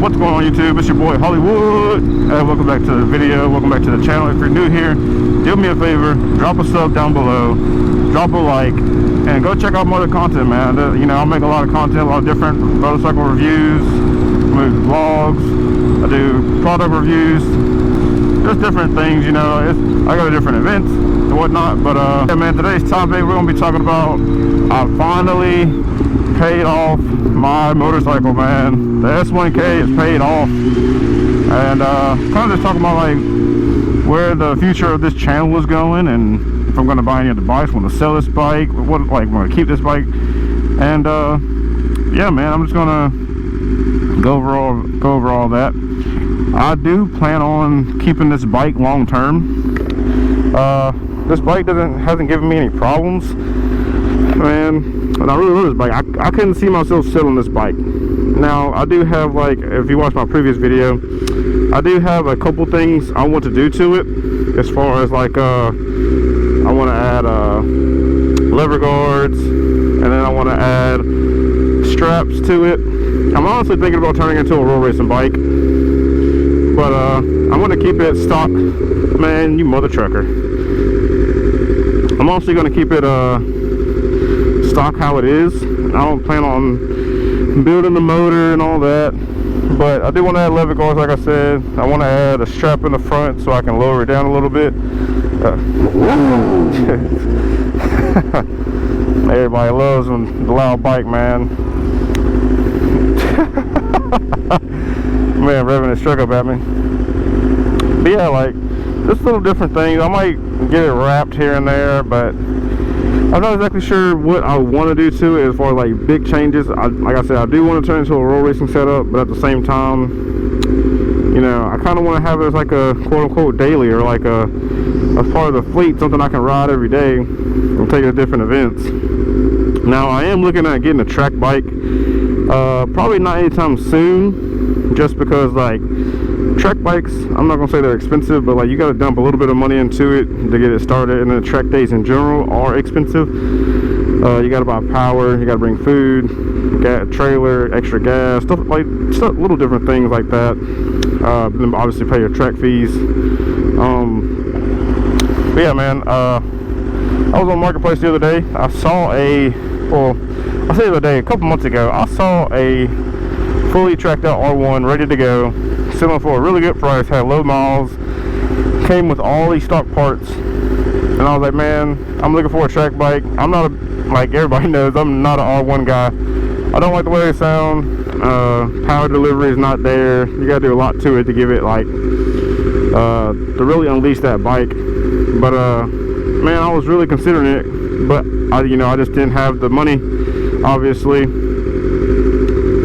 What's going on YouTube? It's your boy Hollywood, and welcome back to the video. Welcome back to the channel. If you're new here, do me a favor, drop a sub down below, drop a like, and go check out more of the content, man. You know, I make a lot of content, a lot of different motorcycle reviews, vlogs, I do product reviews, just different things, you know. I go to different events and whatnot. But yeah, man, today's topic, we're gonna be talking about, I finally paid off my motorcycle, man. The S1K is paid off, and kind of just talking about like where the future of this channel is going, and if I'm going to buy any of the bikes, want to sell this bike, what, like, I'm going to keep this bike, and yeah, man, I'm just gonna go over all that. I do plan on keeping this bike long term. This bike hasn't given me any problems, man. And I really love this bike. I couldn't see myself selling this bike. Now, I do have, like, if you watched my previous video, I do have a couple things I want to do to it, as far as like I want to add lever guards, and then I want to add straps to it. I'm honestly thinking about turning it into a road racing bike, but I'm going to keep it stock. Man, you mother trucker. I'm also going to keep it stock how it is. I don't plan on building the motor and all that, but I do want to add lever guards, like I said. I want to add a strap in the front so I can lower it down a little bit. Everybody loves the loud bike, man. Man, revving his truck up at me. But yeah, like, just little different things. I might get it wrapped here and there, but I'm not exactly sure what I want to do to it as far as like big changes. Like I said, I do want to turn it into a road racing setup, but at the same time, you know, I kind of want to have it as like a quote-unquote daily, or like a part of the fleet, something I can ride every day and take it to different events. Now, I am looking at getting a track bike, probably not anytime soon, just because, like, track bikes, I'm not gonna say they're expensive, but like you gotta dump a little bit of money into it to get it started, and then the track days in general are expensive. You gotta buy power, you gotta bring food, trailer, extra gas, stuff, little different things like that. Then obviously pay your track fees. But yeah, man, I was on Marketplace the other day. I saw a couple months ago, I saw a fully tracked out R1 ready to go, selling for a really good price, had low miles, came with all these stock parts, and I was like, man, I'm looking for a track bike. I'm not like everybody knows, I'm not an R1 guy. I don't like the way they sound. Power delivery is not there. You gotta do a lot to it to give it like to really unleash that bike. But man, I was really considering it, but I just didn't have the money, obviously.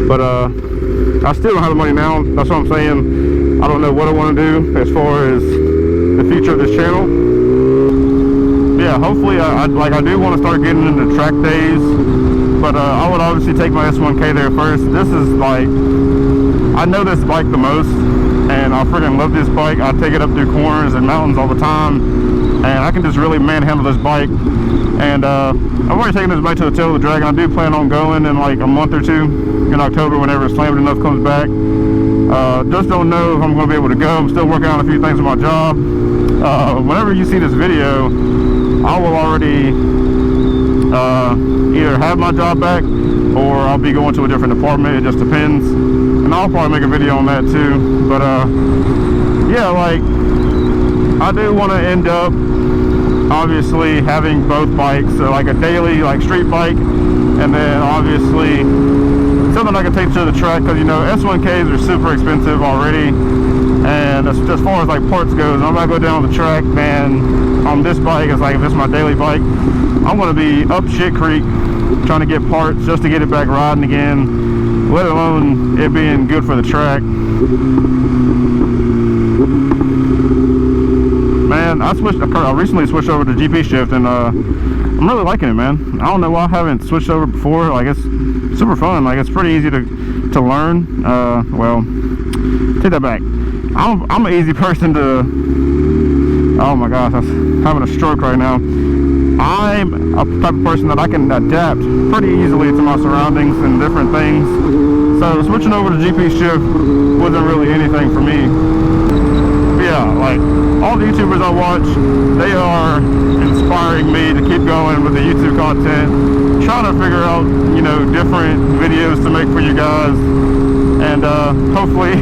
But I still don't have the money now. That's what I'm saying. I don't know what I want to do as far as the future of this channel. Yeah, hopefully I do want to start getting into track days, but I would obviously take my S1K there first. This is like, I know this bike the most, and I freaking love this bike. I take it up through corners and mountains all the time, and I can just really manhandle this bike. And I've already taken this bike to the Tail of the Dragon. I do plan on going in like a month or two in October, whenever Slammed Enough comes back. Just don't know if I'm going to be able to go. I'm still working on a few things with my job. Whenever you see this video, I will already either have my job back, or I'll be going to a different department. It just depends, and I'll probably make a video on that too. But yeah, like, I do want to end up obviously having both bikes, so like a daily like street bike, and then obviously something I can take to the track, because you know S1Ks are super expensive already, and as far as like parts goes, I'm gonna go down the track, man. On this bike, it's like, if it's my daily bike, I'm gonna be up shit creek trying to get parts just to get it back riding again, let alone it being good for the track. Man, I recently switched over to GP shift, and I'm really liking it, man. I don't know why I haven't switched over before. Like, it's super fun. Like, it's pretty easy to learn. Well, take that back. I'm an easy person to. Oh my gosh, I'm having a stroke right now. I'm a type of person that I can adapt pretty easily to my surroundings and different things. So switching over to GP shift wasn't really anything for me. But yeah, like all the YouTubers I watch, they are inspiring me to keep going with the YouTube content, trying to figure out, you know, different videos to make for you guys. And hopefully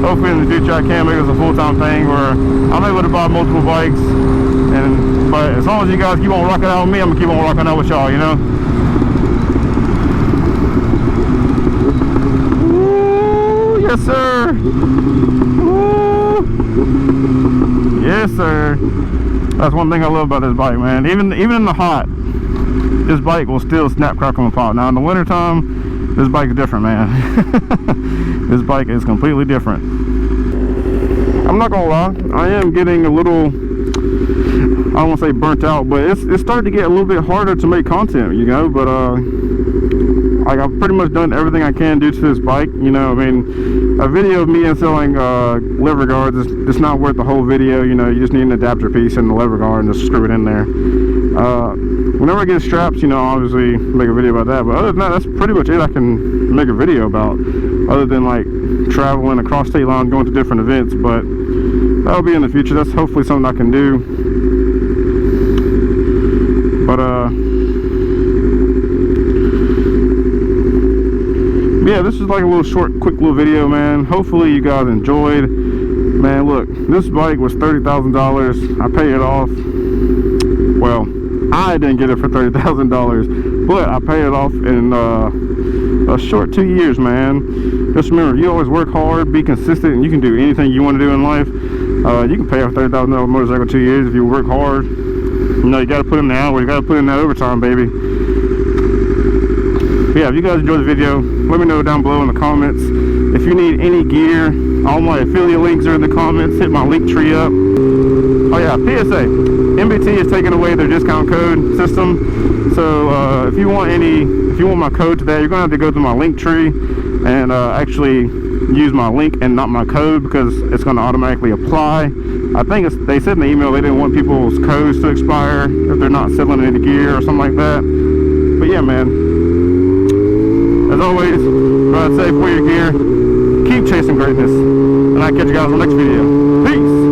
hopefully in the future I can make this a full-time thing where I'm able to buy multiple bikes. But as long as you guys keep on rocking out with me, I'm gonna keep on rocking out with y'all, you know. Ooh, yes sir. Ooh. Yes sir. That's one thing I love about this bike, man. Even in the hot, this bike will still snap, crackle, and pop. Now in the wintertime, this bike is different, man. This bike is completely different. I'm not gonna lie, I am getting a little, I don't want to say burnt out, but it's starting to get a little bit harder to make content, you know. But like I've pretty much done everything I can do to this bike, you know. I mean, a video of me installing lever guards is it's not worth the whole video, you know. You just need an adapter piece and the lever guard and just screw it in there. Whenever I get straps, you know, I'll obviously make a video about that. But other than that, that's pretty much it I can make a video about, other than like traveling across state lines, going to different events. But that'll be in the future. That's hopefully something I can do. But yeah, this is like a little short, quick little video, man. Hopefully you guys enjoyed. Man, look, this bike was $30,000. I paid it off. Well, I didn't get it for $30,000, but I paid it off in a short 2 years, man. Just remember, you always work hard, be consistent, and you can do anything you want to do in life. You can pay off $30,000 motorcycle 2 years if you work hard. You know, you got to put in the hours, you got to put in that overtime, baby. But yeah, if you guys enjoyed the video, let me know down below in the comments. If you need any gear, all my affiliate links are in the comments. Hit my link tree up. Oh yeah, PSA. MBT is taking away their discount code system. So if you want my code to that, you're gonna have to go to my link tree and actually use my link and not my code, because it's gonna automatically apply. I think they said in the email they didn't want people's codes to expire if they're not selling any gear or something like that. But yeah, man. As always, ride safe, wear your gear, keep chasing greatness, and I'll catch you guys in the next video. Peace!